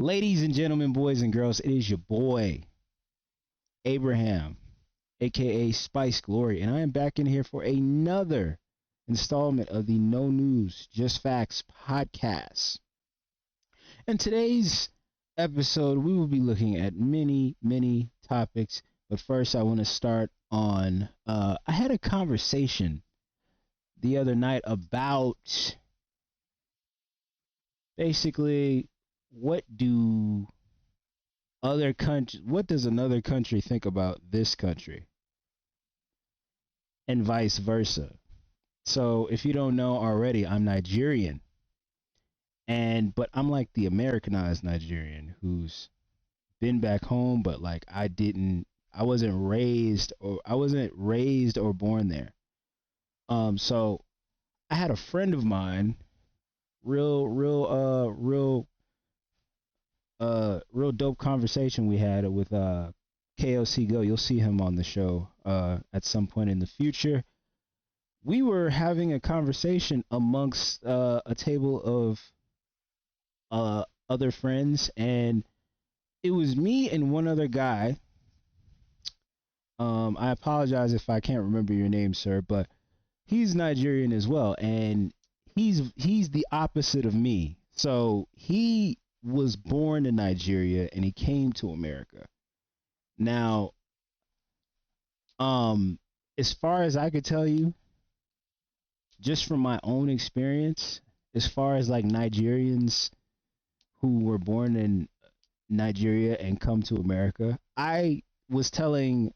Ladies and gentlemen, boys and girls, it is your boy, Abraham, aka Spice Glory, and I am back in here for another installment of the No News, Just Facts podcast. In today's episode, we will be looking at many topics, but first I want to start on, I had a conversation the other night about basically what does another country think about this country and vice versa. So if you don't know already, I'm Nigerian, but I'm like the Americanized Nigerian who's been back home, but like I wasn't raised or born there. So I had a friend of mine, real dope conversation we had with KLC Go. You'll see him on the show at some point in the future. We were having a conversation amongst a table of other friends, and it was me and one other guy. I apologize if I can't remember your name, sir, but he's Nigerian as well, and he's the opposite of me. So he was born in Nigeria and he came to America. Now, as far as I could tell you, just from my own experience, as far as like Nigerians who were born in Nigeria and come to America, I was telling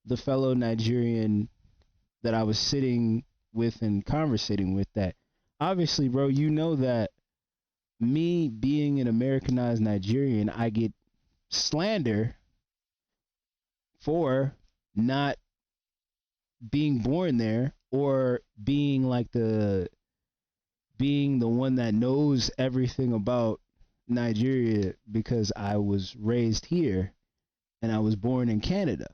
the fellow Nigerian that I was sitting with and conversating with that obviously, bro, you know that me being an Americanized Nigerian, I get slander for not being born there or being the one that knows everything about Nigeria because I was raised here and I was born in Canada.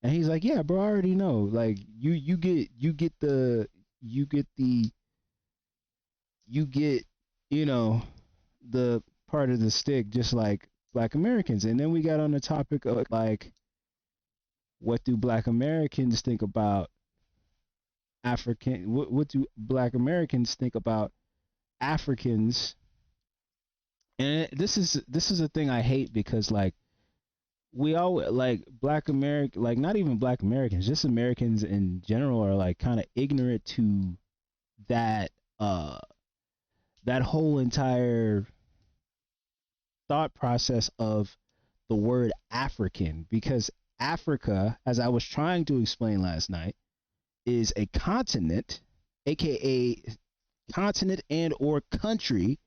And he's like, "Yeah, bro, I already know. Like you get the part of the stick just like Black Americans." And then we got on the topic of like, what do Black Americans think about African? What do Black Americans think about Africans? And this is a thing I hate because like we all like Black American, like not even Black Americans, just Americans in general are like kind of ignorant to that that whole entire thought process of the word African, because Africa, as I was trying to explain last night, is a continent, aka continent and or country,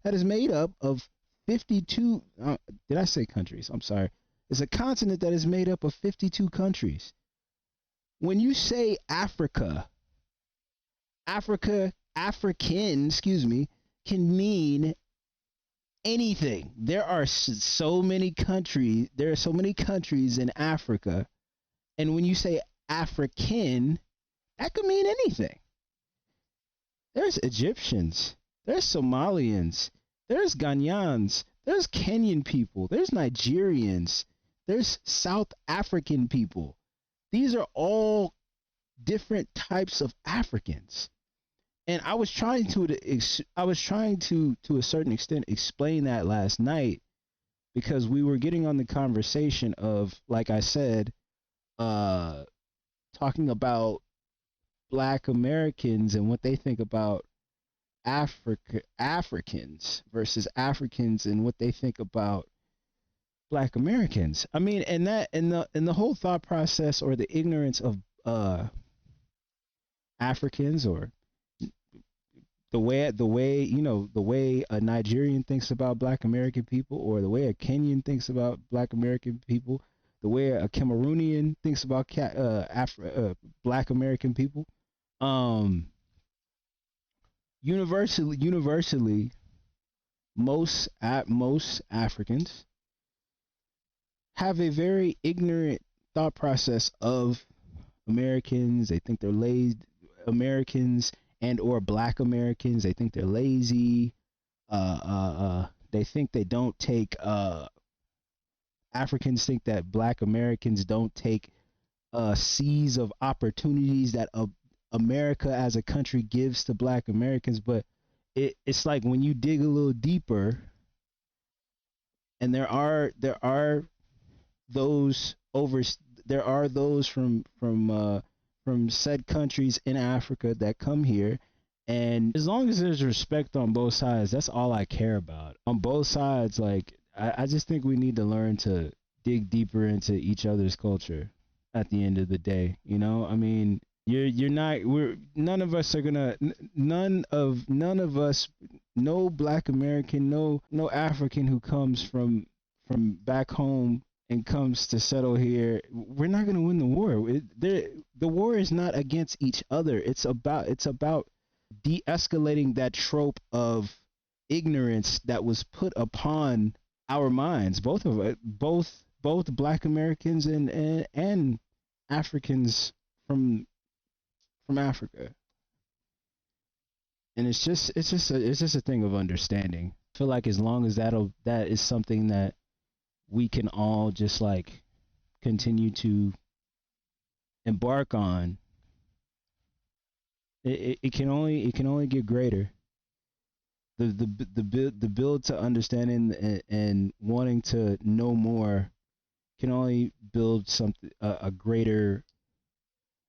that is made up of 52 did I say countries? I'm sorry. It's a continent that is made up of 52 countries. When you say African, excuse me, can mean anything. There are so many countries. There are so many countries in Africa, and when you say African, that could mean anything. There's Egyptians. There's Somalians. There's Ghanaians. There's Kenyan people. There's Nigerians. There's South African people. These are all different types of Africans. And I was trying to a certain extent explain that last night, because we were getting on the conversation of, like I said, talking about Black Americans and what they think about Africans versus Africans and what they think about Black Americans. I mean, and the whole thought process or the ignorance of Africans, or the way a Nigerian thinks about Black American people, or the way a Kenyan thinks about Black American people, the way a Cameroonian thinks about Black American people. Universally, most Africans have a very ignorant thought process of Americans. They think they're lazy. Americans and or Black Americans, they think they're lazy. they think they don't take Africans think that Black Americans don't take seas of opportunities that America as a country gives to Black Americans, but it's like when you dig a little deeper, and there are those over there are those from said countries in Africa that come here, and as long as there's respect on both sides, that's all I care about. On both sides, like I just think we need to learn to dig deeper into each other's culture at the end of the day. You know, I mean, you're not we're none of us are gonna none of us, no Black American, no African who comes from back home and comes to settle here, we're not going to win the war. The war is not against each other. It's about de-escalating that trope of ignorance that was put upon our minds. Both of it, both Black Americans and Africans from Africa. And it's just a thing of understanding. I feel like as long as that is something that we can all just like continue to embark on, it can only get greater. The build to understanding and wanting to know more can only build something a greater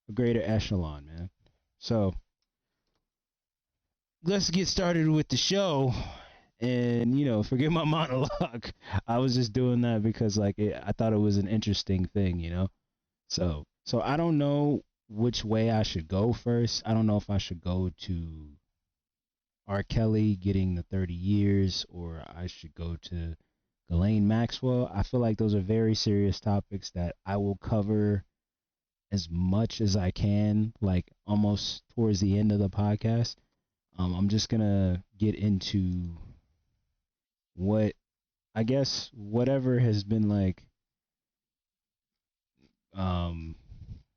echelon, man. So let's get started with the show. And forget my monologue. I was just doing that because I thought it was an interesting thing. So I don't know which way I should go first. I don't know if I should go to R. Kelly getting the 30 years, or I should go to Ghislaine Maxwell. I feel like those are very serious topics that I will cover as much as I can, like almost towards the end of the podcast. I'm just gonna get into what I guess whatever has been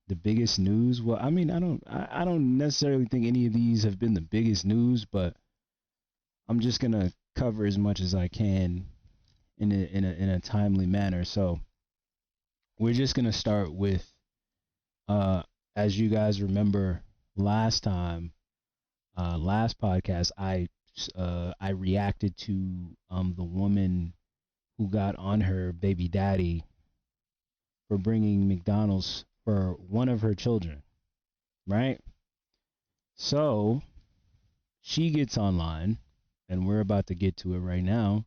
the biggest news. Well, I mean, I don't necessarily think any of these have been the biggest news, but I'm just gonna cover as much as I can in a timely manner. So we're just gonna start with as you guys remember last podcast, I reacted to the woman who got on her baby daddy for bringing McDonald's for one of her children, right? So she gets online, and we're about to get to it right now.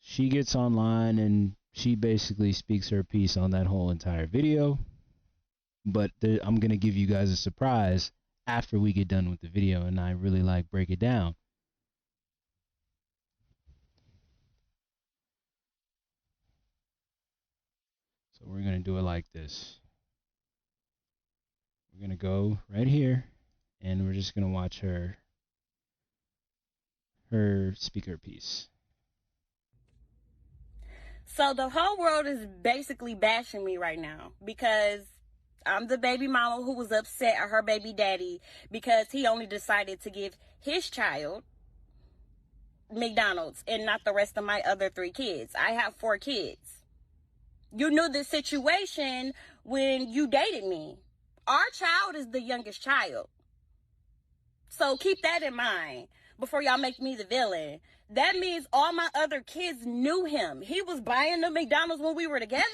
She gets online and she basically speaks her piece on that whole entire video. But I'm going to give you guys a surprise after we get done with the video, and I really break it down. So we're going to do it like this. We're going to go right here, and we're just going to watch her speaker piece. So the whole world is basically bashing me right now because I'm the baby mama who was upset at her baby daddy because he only decided to give his child McDonald's and not the rest of my other 3 kids. I have 4 kids. You knew the situation when you dated me. Our child is the youngest child. So keep that in mind before y'all make me the villain. That means all my other kids knew him. He was buying the McDonald's when we were together.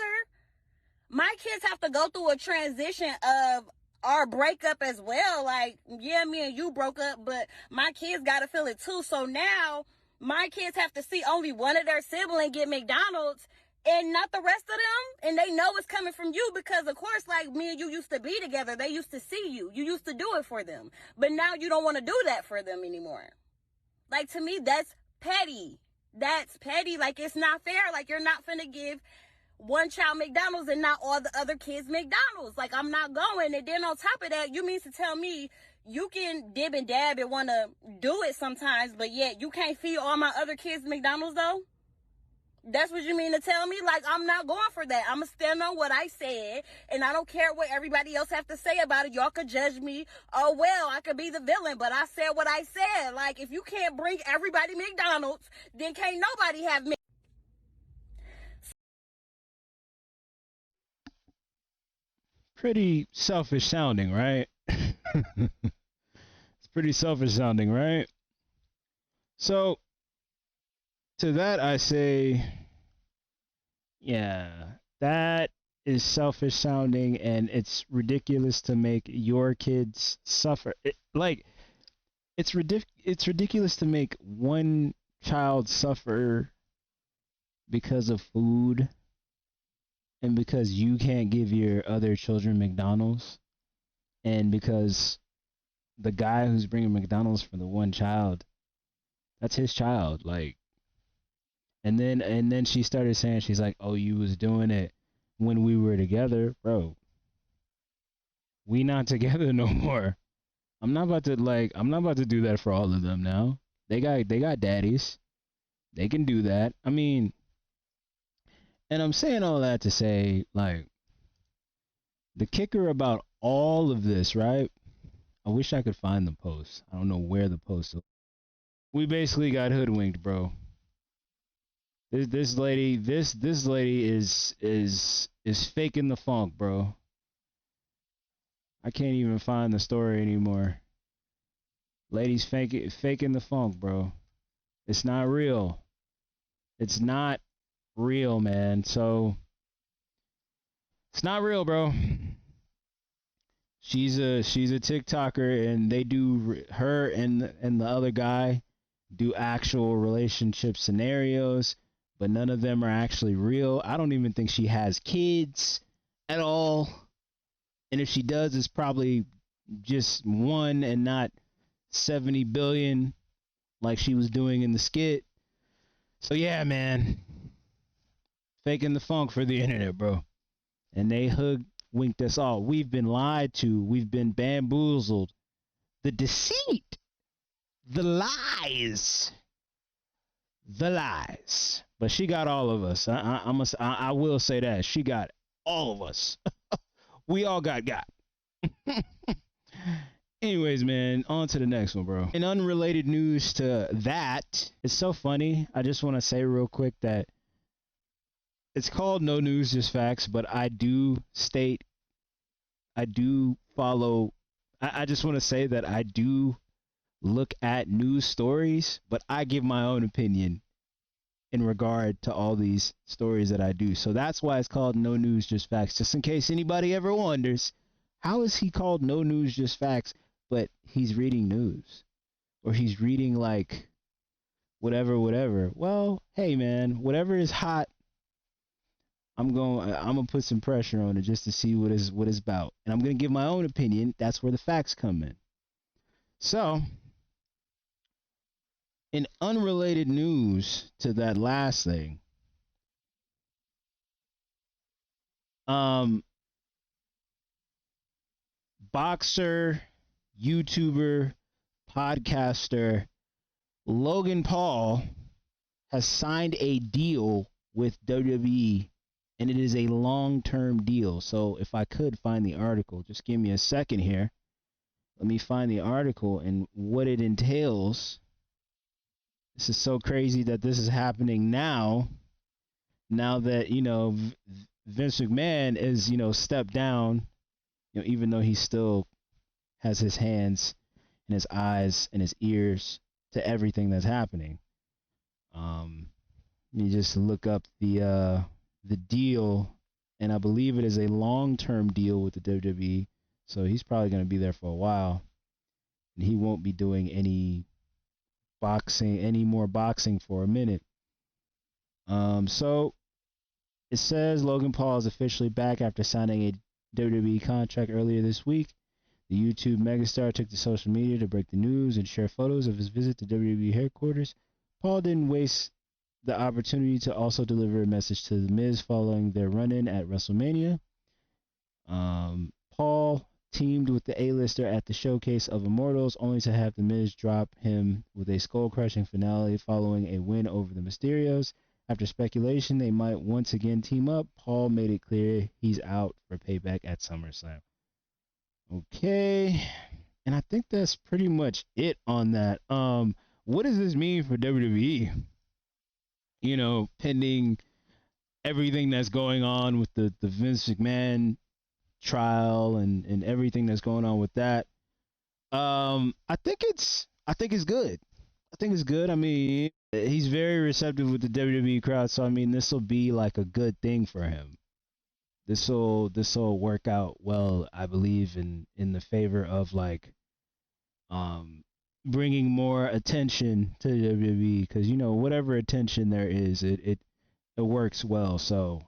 My kids have to go through a transition of our breakup as well. Like, yeah, me and you broke up, but my kids got to feel it too. So now my kids have to see only one of their siblings get McDonald's and not the rest of them. And they know it's coming from you because, of course, like me and you used to be together. They used to see you. You used to do it for them. But now you don't want to do that for them anymore. Like, to me, that's petty. That's petty. Like, it's not fair. Like, you're not finna give one child McDonald's and not all the other kids McDonald's. Like, I'm not going. And then on top of that, you mean to tell me you can dib and dab and want to do it sometimes, but yet you can't feed all my other kids McDonald's though? That's what you mean to tell me? Like, I'm not going for that. I'm going to stand on what I said, and I don't care what everybody else have to say about it. Y'all could judge me. Oh, well, I could be the villain, but I said what I said. Like, if you can't bring everybody McDonald's, then can't nobody have me. Pretty selfish sounding, right? It's pretty selfish sounding, right? So, to that I say, yeah, that is selfish sounding, and it's ridiculous to make your kids suffer. It's ridiculous to make one child suffer because of food and because you can't give your other children McDonald's, and because the guy who's bringing McDonald's for the one child, that's his child. Like, and then she started saying, she's like, "Oh, you was doing it when we were together, bro. We not together no more. I'm not about to do that for all of them now. They got daddies. They can do that. I mean, and I'm saying all that to say, like, the kicker about all of this, right? I wish I could find the post. I don't know where the post is. We basically got hoodwinked, bro. This lady is faking the funk, bro. I can't even find the story anymore. Lady's faking the funk, bro. It's not real. It's not real, man. So it's not real, bro. She's a TikToker, and they do, her and the other guy do actual relationship scenarios, but none of them are actually real. I don't even think she has kids at all. And if she does, it's probably just one and not 70 billion like she was doing in the skit. So yeah, man. Faking the funk for the internet, bro. And they winked us all. We've been lied to. We've been bamboozled. The deceit. The lies. The lies. But she got all of us. I will say that. She got all of us. We all got. Anyways, man, on to the next one, bro. In unrelated news to that, it's so funny. I just want to say real quick that it's called No News, Just Facts, but I do follow. I just want to say that I do look at news stories, but I give my own opinion in regard to all these stories that I do. So that's why it's called No News, Just Facts. Just in case anybody ever wonders, how is he called No News, Just Facts, but he's reading news? Or he's reading, like, whatever. Well, hey, man, whatever is hot, I'm gonna put some pressure on it just to see what it's about. And I'm gonna give my own opinion. That's where the facts come in. So, in unrelated news to that last thing, boxer, YouTuber, podcaster Logan Paul has signed a deal with WWE, and it is a long-term deal. So if I could find the article, just give me a second here. Let me find the article and what it entails. This is so crazy that this is happening now. Now that, Vince McMahon is, stepped down, even though he still has his hands and his eyes and his ears to everything that's happening. You just look up the deal, and I believe it is a long-term deal with the WWE. So he's probably going to be there for a while, and he won't be doing any more boxing for a minute. So it says Logan Paul is officially back after signing a WWE contract earlier this week. The YouTube megastar took to social media to break the news and share photos of his visit to WWE headquarters. Paul didn't waste the opportunity to also deliver a message to The Miz following their run-in at WrestleMania. Paul teamed with the A-lister at the Showcase of Immortals, only to have The Miz drop him with a skull-crushing finale following a win over the Mysterios. After speculation they might once again team up, Paul made it clear he's out for payback at SummerSlam. Okay. And I think that's pretty much it on that. What does this mean for WWE? You know, pending everything that's going on with the Vince McMahon trial and everything that's going on with that. I think it's good. I think it's good. I mean, he's very receptive with the WWE crowd, so I mean, this will be like a good thing for him. This will work out well, I believe, in the favor of like bringing more attention to WWE, because you know whatever attention there is, it works well. So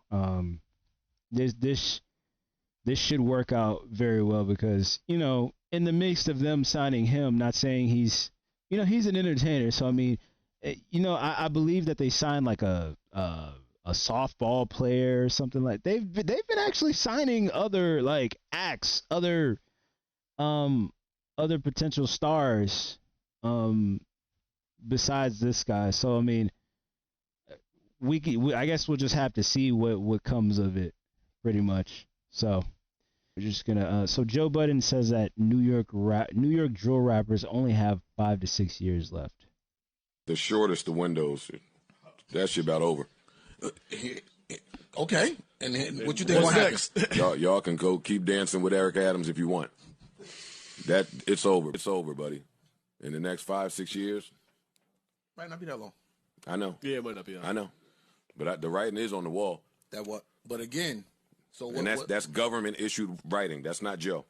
this should work out very well, because you know in the midst of them signing him, not saying he's, you know, he's an entertainer. So I mean, you know, I believe that they signed like a softball player or something. Like they've been actually signing other like acts, um other potential stars besides this guy. So I mean, we I guess we'll just have to see what comes of it, pretty much. So we're just gonna. So Joe Budden says that New York drill rappers only have 5 to 6 years left. The shortest the windows. That shit about over. Okay, and what you think will happen? Y'all can go keep dancing with Eric Adams if you want. It's over. It's over, buddy. In the next 5, 6 years. Might not be that long. I know. Yeah, it might not be. I know. But the writing is on the wall. That what? But again, so and that's government issued writing. That's not Joe.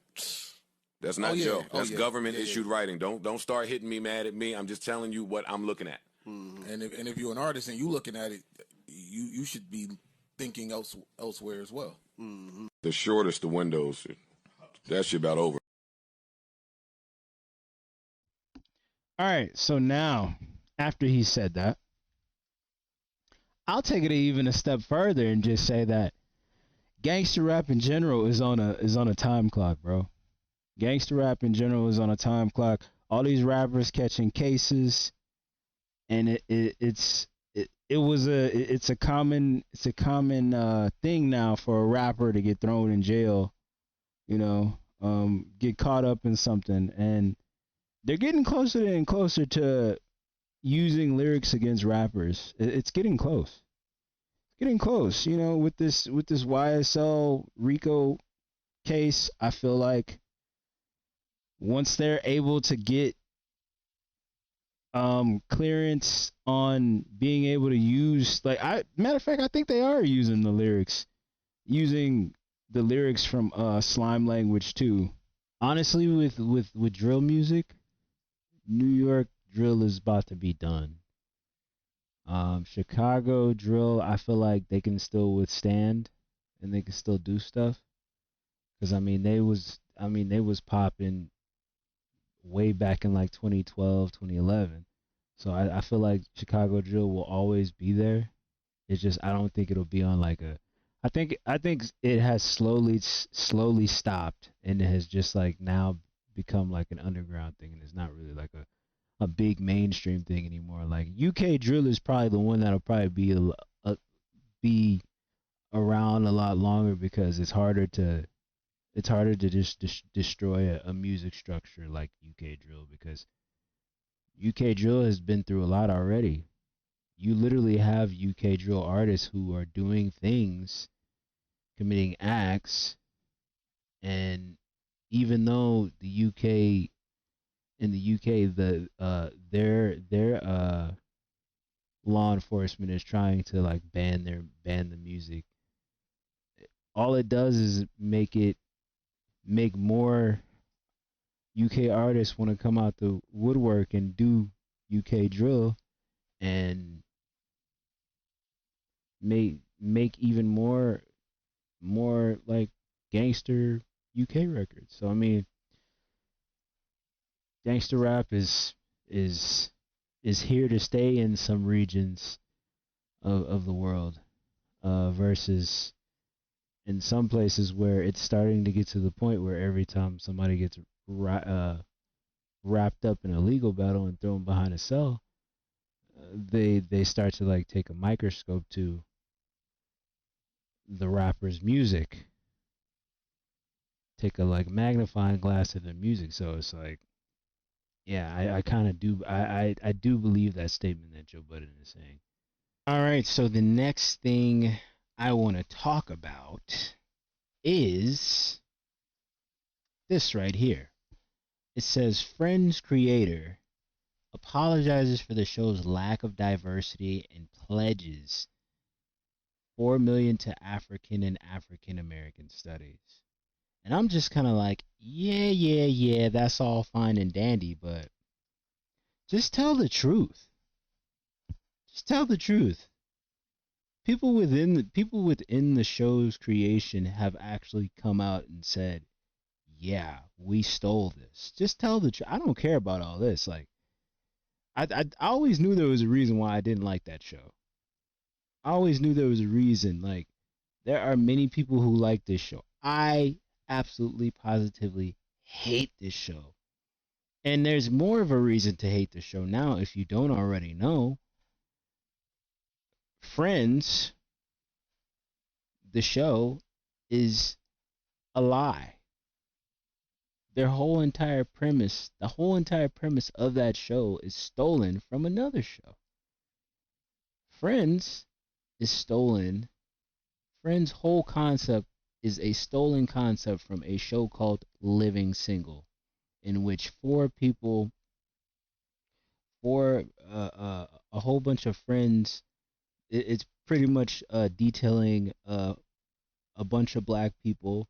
That's not Joe. That's government issued writing. Don't start hitting me mad at me. I'm just telling you what I'm looking at. Mm-hmm. And if you're an artist and you looking at it, you should be thinking elsewhere as well. Mm-hmm. The shortest the windows. That shit about over. All right. So now, after he said that, I'll take it even a step further and just say that gangster rap in general is on a time clock, bro. Gangster rap in general is on a time clock. All these rappers catching cases, and it's a common thing now for a rapper to get thrown in jail, you know, get caught up in something, and they're getting closer and closer to using lyrics against rappers. It's getting close. Getting close, you know, with this YSL Rico case. I feel like once they're able to get clearance on being able to use, like, matter of fact, I think they are using the lyrics from Slime Language too. Honestly, with drill music, New York drill is about to be done. Chicago drill, I feel like they can still withstand and they can still do stuff. Cause I mean they was popping way back in like 2012, 2011. So I feel like Chicago drill will always be there. It's just I don't think it'll be on like I think it has slowly stopped, and it has just like now become like an underground thing, and it's not really like a big mainstream thing anymore. Like UK drill is probably the one that'll probably be around a lot longer, because it's harder to just destroy a music structure like UK drill, because UK drill has been through a lot already. You literally have UK drill artists who are doing things, committing acts, and even though in the UK their law enforcement is trying to like ban the music, all it does is make more UK artists want to come out the woodwork and do UK drill and make even more like gangster UK records. So I mean, gangster rap is here to stay in some regions of the world, versus in some places where it's starting to get to the point where every time somebody gets wrapped up in a legal battle and thrown behind a cell, they start to like take a microscope to the rapper's music, take a like magnifying glass to the music. So it's like, yeah, I kind of do I do believe that statement that Joe Budden is saying. All right, so the next thing I want to talk about is this right here. It says Friends creator apologizes for the show's lack of diversity and pledges 4 million to African and African American studies. And I'm just kind of like, yeah, that's all fine and dandy, but just tell the truth. Just tell the truth. People within the show's creation have actually come out and said, "Yeah, we stole this." Just tell the truth. I don't care about all this. Like, I always knew there was a reason why I didn't like that show. I always knew there was a reason. Like, there are many people who like this show. I absolutely positively hate this show. And there's more of a reason to hate the show now if you don't already know. Friends, the show, is a lie. The whole entire premise of that show is stolen from another show. Friends is stolen. Friends' whole concept is a stolen concept from a show called Living Single, in which a whole bunch of friends. It's pretty much detailing a bunch of black people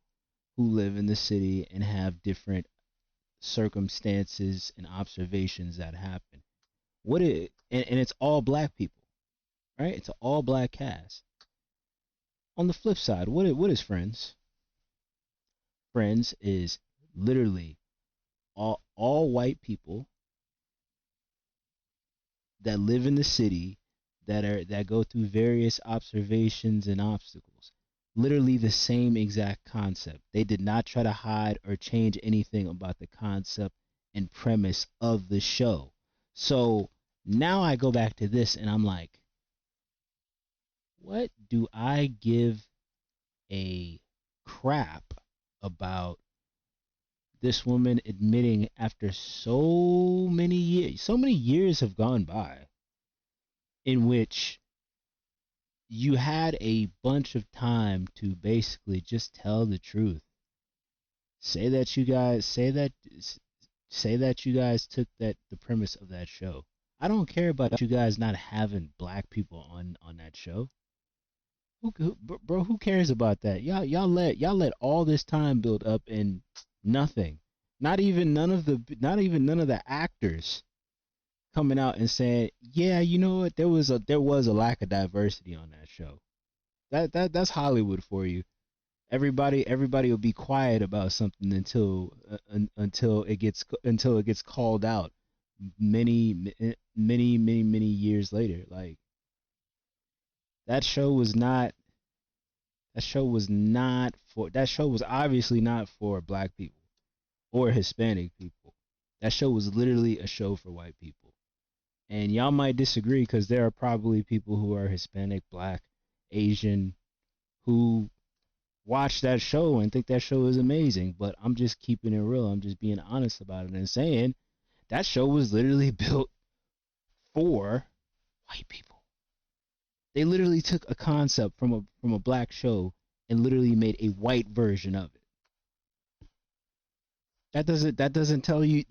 who live in the city and have different circumstances and observations that happen. And it's all black people, right? It's an all black cast. On the flip side, what is Friends? Friends is literally all white people that live in the city that go through various observations and obstacles. Literally the same exact concept. They did not try to hide or change anything about the concept and premise of the show. So now I go back to this and I'm like, what do I give a crap about this woman admitting after so many years have gone by in which you had a bunch of time to basically just tell the truth. Say that you guys took the premise of that show. I don't care about you guys not having black people on that show. Bro, who cares about that? Y'all let all this time build up and nothing. Not even none of the actors coming out and saying, "Yeah, you know what? There was a lack of diversity on that show." That's Hollywood for you. Everybody will be quiet about something until it gets called out many years later. Like, that show was not that show was obviously not for black people or Hispanic people. That show was literally a show for white people. And y'all might disagree because there are probably people who are Hispanic, black, Asian who watch that show and think that show is amazing. But I'm just keeping it real. I'm just being honest about it and saying that show was literally built for white people. They literally took a concept from a black show and literally made a white version of it. That doesn't tell you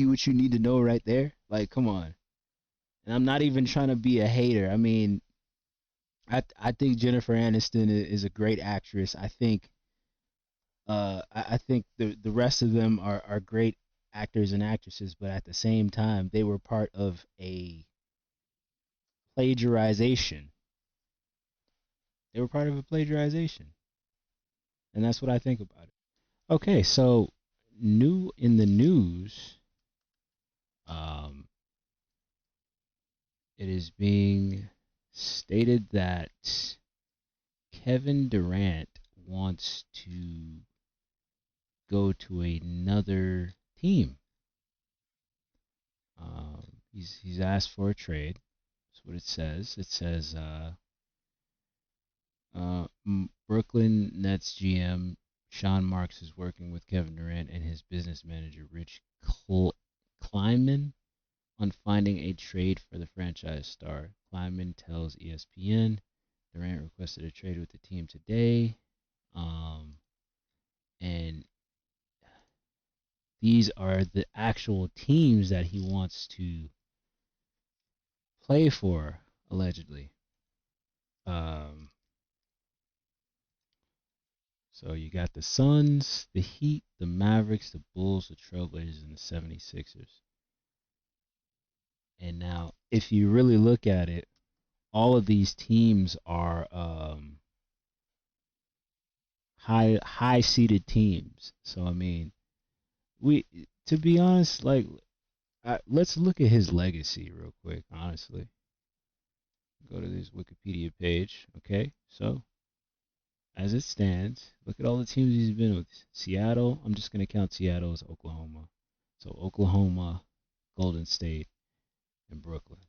what you need to know right there. Like, come on. And I'm not even trying to be a hater. I mean, I think Jennifer Aniston is a great actress. I think the rest of them are great actors and actresses, but at the same time, they were part of a plagiarization. They were part of a plagiarization, and that's what I think about it. Okay, so new in the news, um, it is being stated that Kevin Durant wants to go to another team. He's asked for a trade. That's what it says. It says Brooklyn Nets GM Sean Marks is working with Kevin Durant and his business manager Rich Kleiman on finding a trade for the franchise star. Kleiman tells ESPN Durant requested a trade with the team today. And these are the actual teams that he wants to play for, allegedly. So you got the Suns, the Heat, the Mavericks, the Bulls, the Trailblazers, and the 76ers. And now, if you really look at it, all of these teams are high seeded teams. So I mean, to be honest, like let's look at his legacy real quick. Honestly, go to this Wikipedia page. Okay, so as it stands, look at all the teams he's been with. Seattle. I'm just gonna count Seattle as Oklahoma. So Oklahoma, Golden State, and Brooklyn.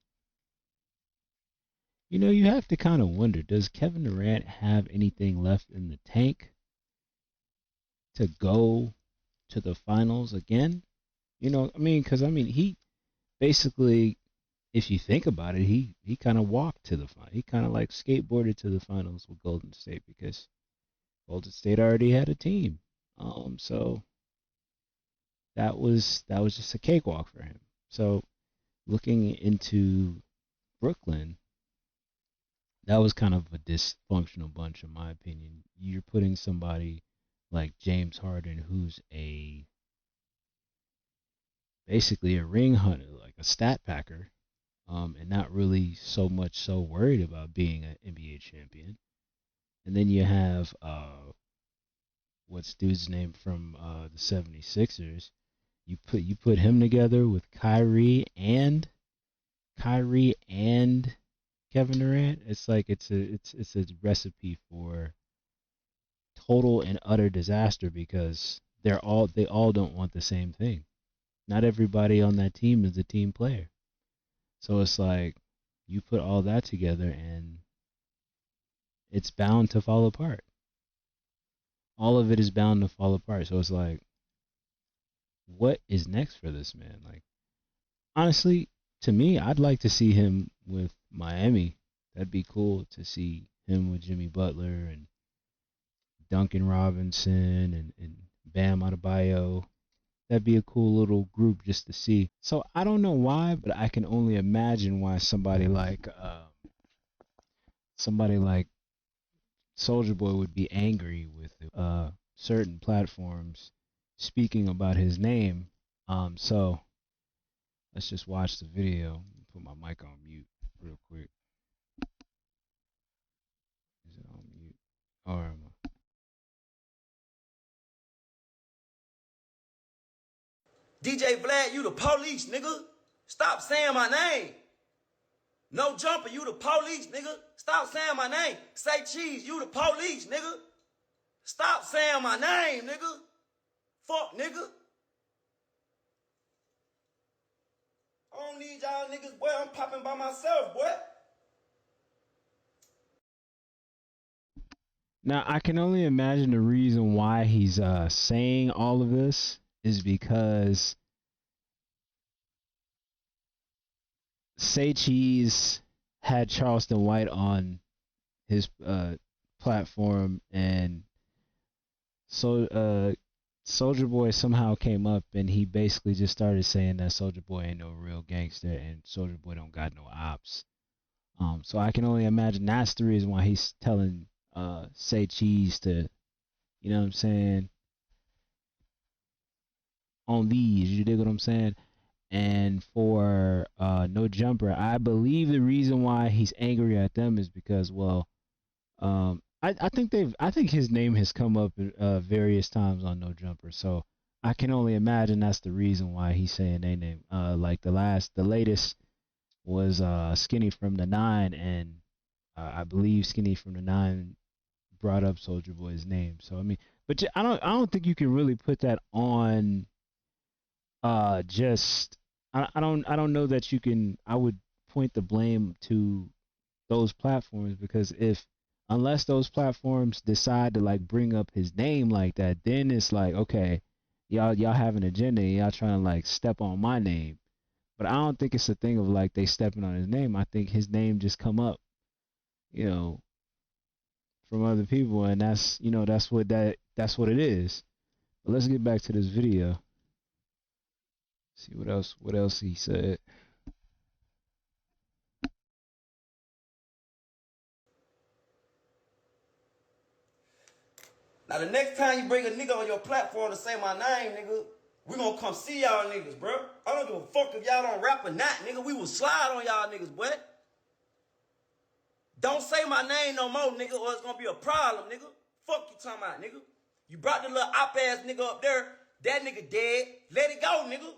You know, you have to kind of wonder, does Kevin Durant have anything left in the tank to go to the finals again? You know, I mean, because I mean, he basically, if you think about it, he kind of walked to the final. He kind of like skateboarded to the finals with Golden State because Golden State already had a team. So that was just a cakewalk for him. So looking into Brooklyn, that was kind of a dysfunctional bunch, in my opinion. You're putting somebody like James Harden, who's basically a ring hunter, like a stat packer, and not really so much so worried about being an NBA champion. And then you have what's dude's name from the 76ers. You put him together with Kyrie and Kevin Durant. It's like it's a recipe for total and utter disaster because they all don't want the same thing. Not everybody on that team is a team player. So it's like you put all that together and it's bound to fall apart. All of it is bound to fall apart. So it's like, what is next for this man? Like, honestly, to me, I'd like to see him with Miami. That'd be cool to see him with Jimmy Butler and Duncan Robinson and Bam Adebayo. That'd be a cool little group just to see. So I don't know why, but I can only imagine why somebody like Soulja Boy would be angry with certain platforms speaking about his name. So let's just watch the video. Put my mic on mute real quick. Is it on mute? Or am I? DJ Vlad, you the police, nigga. Stop saying my name. No Jumper, you the police, nigga. Stop saying my name. Say Cheese, you the police, nigga. Stop saying my name, nigga. Fuck, nigga. I don't need y'all niggas, boy. I'm popping by myself, boy. Now, I can only imagine the reason why he's saying all of this is because Say Cheese had Charleston White on his platform, and so Soulja Boy somehow came up, and he basically just started saying that Soulja Boy ain't no real gangster, and Soulja Boy don't got no ops. So I can only imagine that's the reason why he's telling Say Cheese to, you know what I'm saying, on these. You dig what I'm saying? And for No Jumper, I believe the reason why he's angry at them is because, well, I think his name has come up various times on No Jumper, so I can only imagine that's the reason why he's saying their name. Like the latest was Skinny from the Nine, and I believe Skinny from the Nine brought up Soulja Boy's name. So I mean, but I don't think you can really put that on just I don't know that you can. I would point the blame to those platforms, because unless those platforms decide to like bring up his name like that, then it's like, okay, y'all have an agenda and y'all trying to like step on my name. But I don't think it's a thing of like they stepping on his name. I think his name just come up, you know, from other people, and that's, you know, that's what it is. But let's get back to this video. See what else he said. Now the next time you bring a nigga on your platform to say my name, nigga, we gonna come see y'all niggas, bro. I don't give a fuck if y'all don't rap or not, nigga. We will slide on y'all niggas, boy. Don't say my name no more, nigga, or it's gonna be a problem, nigga. Fuck you talking about, nigga. You brought the little op-ass nigga up there. That nigga dead. Let it go, nigga.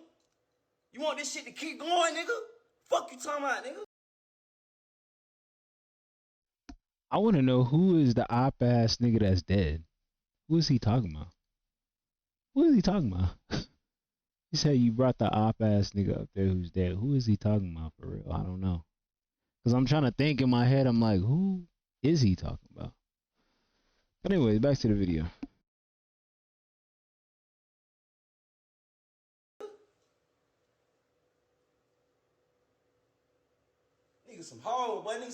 You want this shit to keep going, nigga? Fuck you talking about, nigga. I want to know who is the op-ass nigga that's dead. Who is he talking about? Who is he talking about? He said you brought the op-ass nigga up there who's dead. Who is he talking about for real? I don't know. Because I'm trying to think in my head. I'm like, who is he talking about? But anyway, back to the video. Nigga, some hard, boy. Nigga,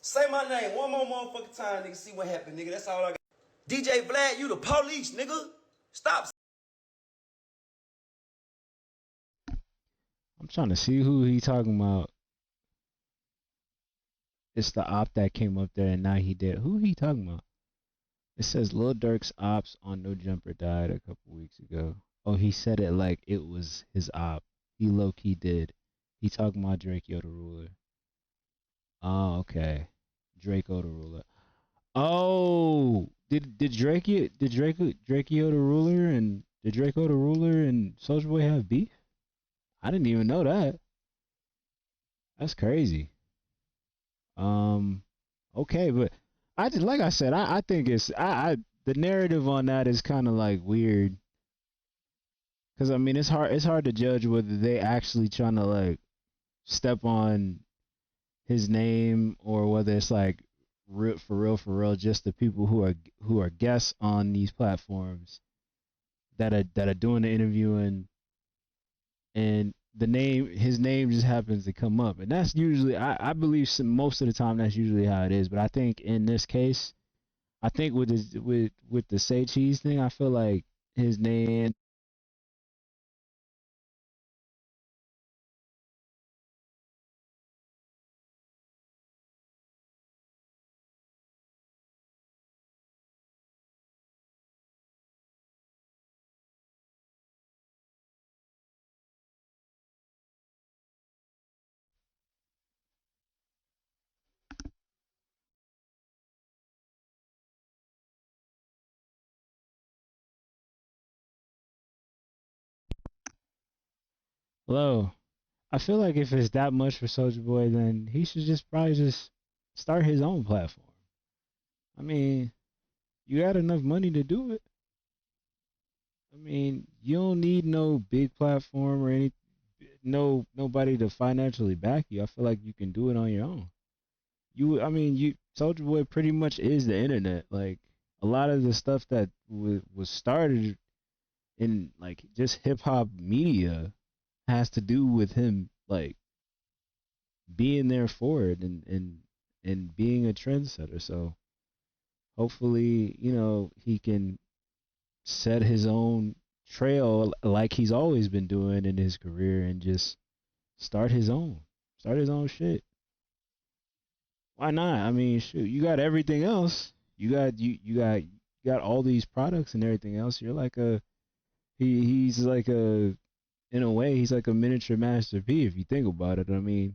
say my name one more motherfucking time, nigga. See what happened, nigga. That's all I got. DJ Vlad, you the police, nigga. Stop. I'm trying to see who he talking about. It's the op that came up there and now he dead. Who he talking about? It says Lil Durk's ops on No Jumper died a couple weeks ago. Oh, he said it like it was his op. He low-key did. He talking about Drake Yoda Ruler. Oh, okay. Drake Yoda Ruler. Oh, did Drake Yoda Ruler and Soulja Boy have beef? I didn't even know that. That's crazy. Okay, but I just, like I said, I think it's the narrative on that is kind of like weird. Cause I mean, it's hard to judge whether they actually trying to like step on his name or whether it's like for real, just the people who are guests on these platforms that are doing the interviewing, and his name just happens to come up, and that's usually I believe most of the time that's usually how it is. But I think in this case, I think with the Say Cheese thing, I feel like his name. Hello. I feel like if it's that much for Soulja Boy, then he should probably just start his own platform. I mean, you got enough money to do it. I mean, you don't need no big platform or nobody to financially back you. I feel like you can do it on your own. Soulja Boy pretty much is the internet. Like a lot of the stuff that was started in like just hip hop media has to do with him like being there for it and being a trendsetter. So hopefully, you know, he can set his own trail like he's always been doing in his career and just start his own shit. Why not? I mean, shoot, you got everything else. You got all these products and everything else. You're like he's like in a way, he's like a miniature Master P if you think about it. I mean,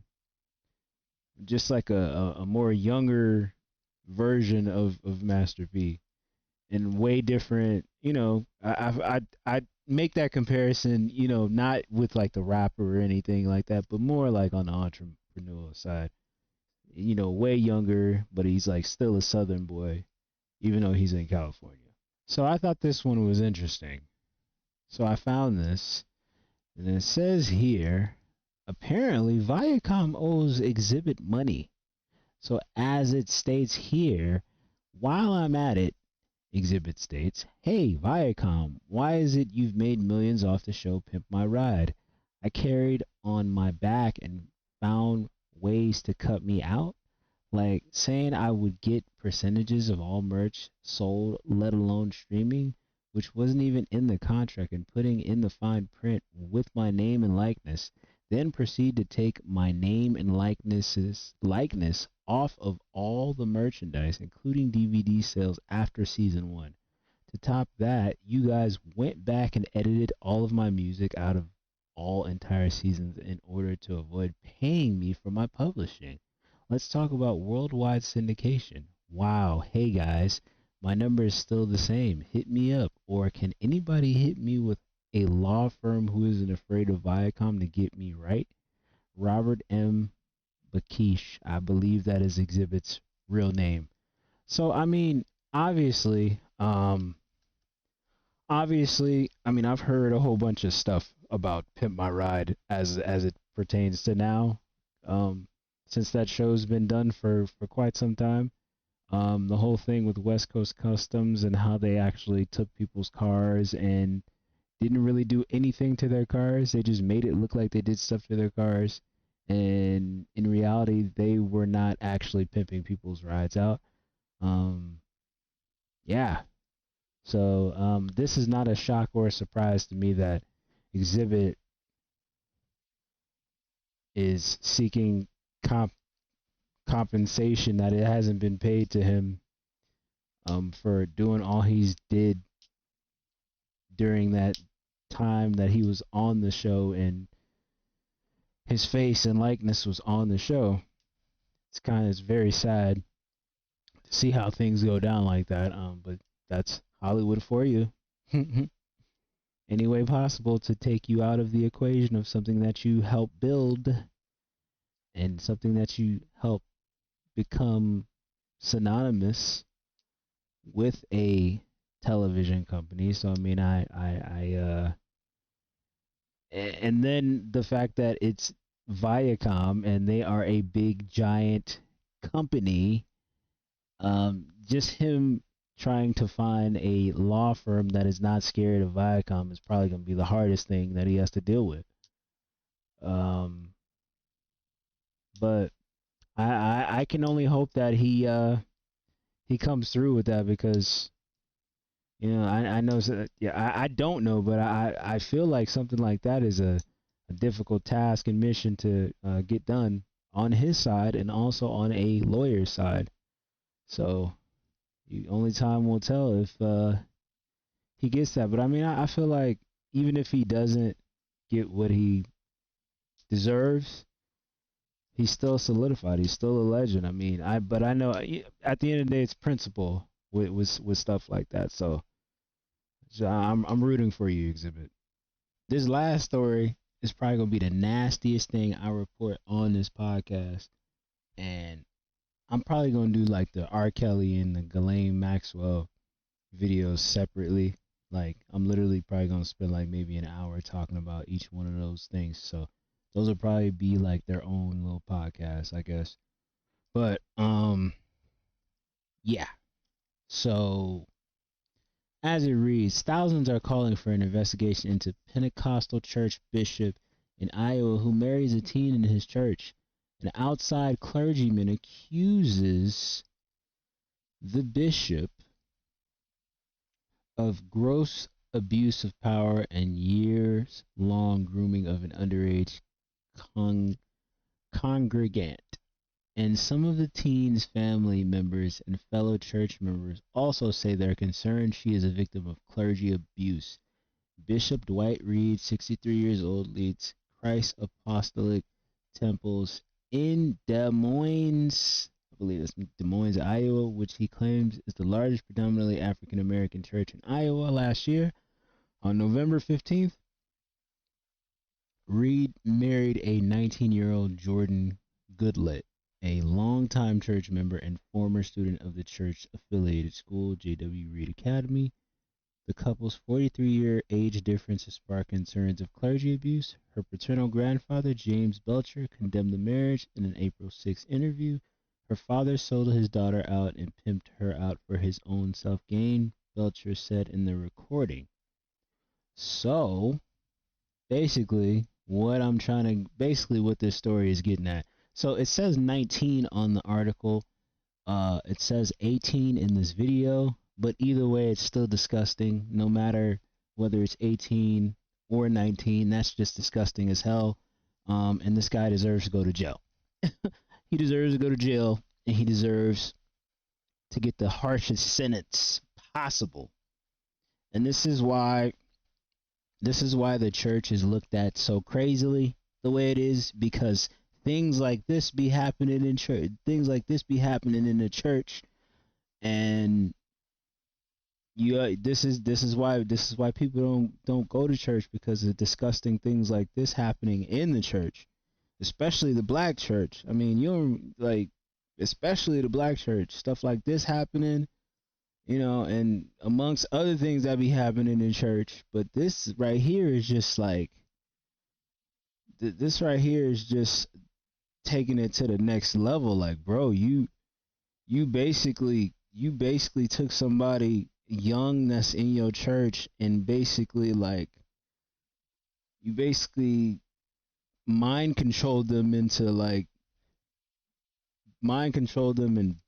just like a more younger version of Master P, and way different. You know, I make that comparison. You know, not with like the rapper or anything like that, but more like on the entrepreneurial side. You know, way younger, but he's like still a Southern boy, even though he's in California. So I thought this one was interesting. So I found this, and it says here, apparently Viacom owes Exhibit money. So as it states here, while I'm at it, Exhibit states, "Hey Viacom, why is it you've made millions off the show Pimp My Ride? I carried on my back and found ways to cut me out, like saying I would get percentages of all merch sold, let alone streaming, which wasn't even in the contract, and putting in the fine print with my name and likeness, then proceed to take my name and likeness off of all the merchandise, including DVD sales after season 1. To top that, you guys went back and edited all of my music out of all entire seasons in order to avoid paying me for my publishing. Let's talk about worldwide syndication. Wow, hey guys, my number is still the same. Hit me up. Or can anybody hit me with a law firm who isn't afraid of Viacom to get me right? Robert M. Bakish. I believe that is Exhibit's real name." So, I mean, obviously, I mean, I've heard a whole bunch of stuff about Pimp My Ride as it pertains to now, since that show's been done for quite some time. The whole thing with West Coast Customs and how they actually took people's cars and didn't really do anything to their cars. They just made it look like they did stuff to their cars. And in reality, they were not actually pimping people's rides out. Yeah. So this is not a shock or a surprise to me that Exhibit is seeking compensation that it hasn't been paid to him for doing all he's did during that time that he was on the show and his face and likeness was on the show. It's very sad to see how things go down like that. But that's Hollywood for you. Any way possible to take you out of the equation of something that you help build and something that you help become synonymous with a television company. So I mean, and then the fact that it's Viacom and they are a big giant company, just him trying to find a law firm that is not scared of Viacom is probably going to be the hardest thing that he has to deal with. But I can only hope that he comes through with that, because I know, I don't know, but I feel like something like that is a difficult task and mission to get done on his side and also on a lawyer's side. So only time will tell if he gets that. But I mean, I feel like even if he doesn't get what he deserves, he's still solidified. He's still a legend. I mean, but I know at the end of the day, it's principle with stuff like that. So I'm rooting for you, Exhibit. This last story is probably gonna be the nastiest thing I report on this podcast, and I'm probably gonna do like the R. Kelly and the Ghislaine Maxwell videos separately. Like, I'm literally probably gonna spend like maybe an hour talking about each one of those things. So those will probably be like their own little podcast, I guess. But yeah. So as it reads, thousands are calling for an investigation into Pentecostal church bishop in Iowa who marries a teen in his church. An outside clergyman accuses the bishop of gross abuse of power and years-long grooming of an underage congregant. And some of the teen's family members and fellow church members also say they're concerned she is a victim of clergy abuse. Bishop Dwight Reed, 63 years old, leads Christ Apostolic Temples in Des Moines, I believe it's Des Moines, Iowa, which he claims is the largest predominantly African American church in Iowa. Last year, on November 15th, Reed married a 19-year-old Jordan Goodlett, a longtime church member and former student of the church-affiliated school, J.W. Reed Academy. The couple's 43-year age difference has sparked concerns of clergy abuse. Her paternal grandfather, James Belcher, condemned the marriage in an April 6 interview. Her father sold his daughter out and pimped her out for his own self-gain, Belcher said in the recording. So, basically, what this story is getting at. So, it says 19 on the article. It says 18 in this video. But either way, it's still disgusting. No matter whether it's 18 or 19, that's just disgusting as hell. And this guy deserves to go to jail. He deserves to go to jail, and he deserves to get the harshest sentence possible. And this is why the church is looked at so crazily the way it is, because things like this be happening in church. Things like this be happening in the church, and this is why people don't go to church, because of disgusting things like this happening in the church, especially the black church. I mean, especially the black church, stuff like this happening, and amongst other things that be happening in church. But this right here is just like, this right here is just taking it to the next level. Like, bro, you basically took somebody young that's in your church and basically mind controlled them and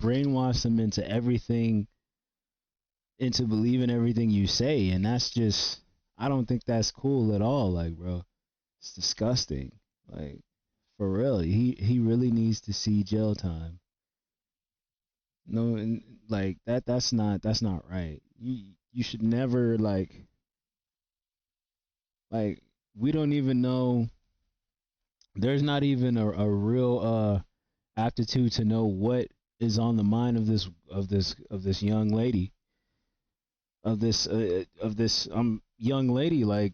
brainwashed them into believing everything you say. And that's just, I don't think that's cool at all. Like, bro, it's disgusting. Like, for real, he really needs to see jail time. No, like that's not right. You should never like we don't even know. There's not even a real aptitude to know what is on the mind of this young lady, of this young lady. Like,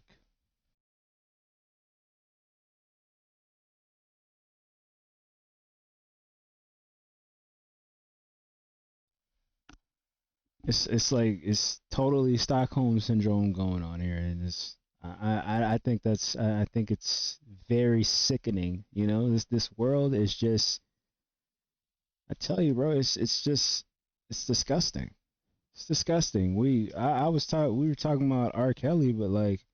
it's totally Stockholm syndrome going on here, and I think it's very sickening. This world is just, I tell you, bro, it's disgusting. It's disgusting. We were talking about R. Kelly, but like,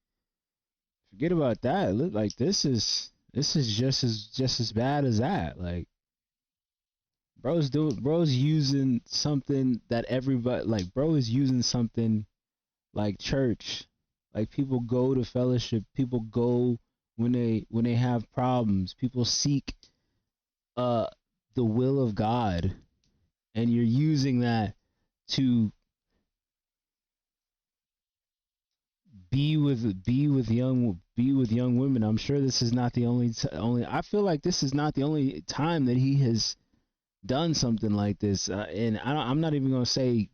forget about that. Like, this is just as bad as that. Like, bro's using something that everybody, like, bro is using something like church. Like, people go to fellowship, people go when they have problems, people seek the will of God, and you're using that to be with young women. I'm sure this is not the only I feel like this is not the only time that he has done something like this, and I'm not even gonna say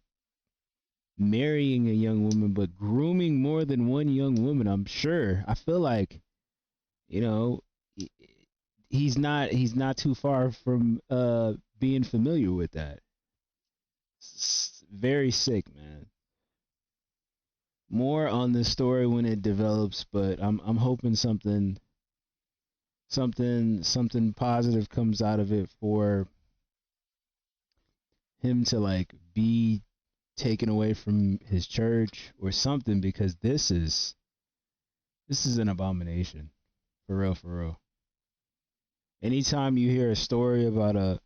marrying a young woman, but grooming more than one young woman. I'm sure. I feel like, he's not too far from being familiar with that. It's very sick, man. More on this story when it develops, but I'm hoping something positive comes out of it for him to like be taken away from his church or something, because this is an abomination, for real. Anytime you hear a story about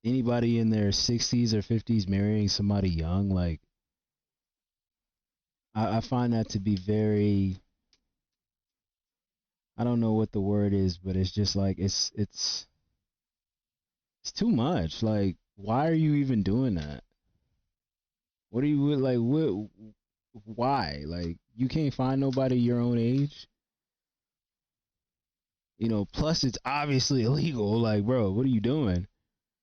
anybody in their 60s or 50s marrying somebody young, like, I find that to be very, I don't know what the word is, but it's just like, it's too much. Like, why are you even doing that? What are you like? What? Why? Like, you can't find nobody your own age. Plus it's obviously illegal. Like, bro, what are you doing?